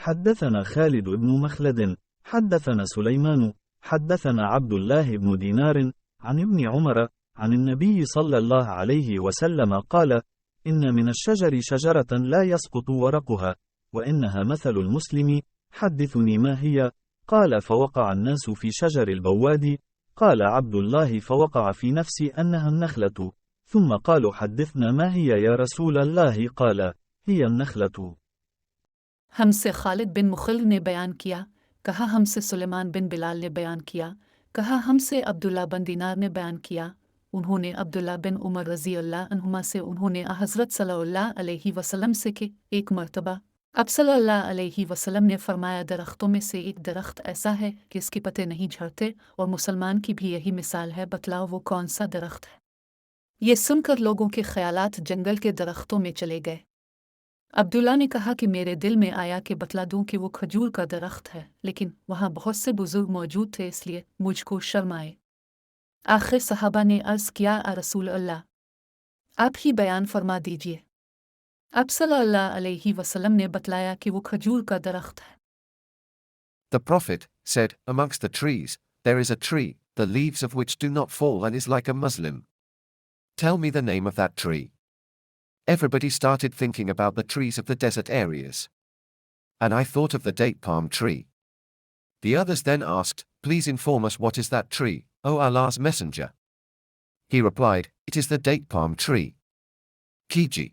حدثنا خالد بن مخلد حدثنا سليمان حدثنا عبد الله بن دينار عن ابن عمر عن النبي صلى الله عليه وسلم قال: إن من الشجر شجرة لا يسقط ورقها، وإنها مثل المسلم. حدثني ما هي؟ قال: فوقع الناس في شجر البواد. قال عبد الله: فوقع في نفسي أنها النخلة. ثم قالوا: حدثنا ما هي يا رسول الله؟ قال: هي النخلة. हमसे खालिद बिन मुखिल ने बयान किया, कहा हमसे सुलेमान बिन बिलाल ने बयान किया, कहा हमसे अब्दुल्ला बिन दीनार ने बयान किया, उन्होंने अब्दुल्ला बिन उमर रज़ी अल्लाह अन्हुमा से उन्होंने हज़रत सल्लल्लाहु अलैहि वसल्लम से कि एक मर्तबा अब सल्लल्लाहु अलैहि वसल्लम ने फरमाया, दरख्तों में से एक दरख्त ऐसा है कि इसके पत्ते नहीं झड़ते, और मुसलमान की भी यही मिसाल है, बतलाओ वो कौन सा दरख्त है। ये सुनकर लोगों के ख्यालात जंगल के दरख्तों में चले गए। अब्दुल्ला ने कहा कि मेरे दिल में आया कि बतला दूं कि वो खजूर का दरख्त है, लेकिन वहाँ बहुत से बुजुर्ग मौजूद थे, इसलिए मुझको शर्म आए। आखिर सहाबा ने अर्ज़ किया, आ रसूल अल्लाह, आप ही बयान फरमा दीजिए। अब सल्लल्लाहु अलैहि वसल्लम ने बतलाया कि वो खजूर का दरख्त है। The Prophet said, amongst the trees, there is a tree, the leaves of which do not fall and is like a Muslim. Tell me the name of that tree. Everybody started thinking about the trees of the desert areas. And I thought of the date palm tree. The others then asked, please inform us what is that tree, O Allah's Messenger. He replied, it is the date palm tree. Kiji.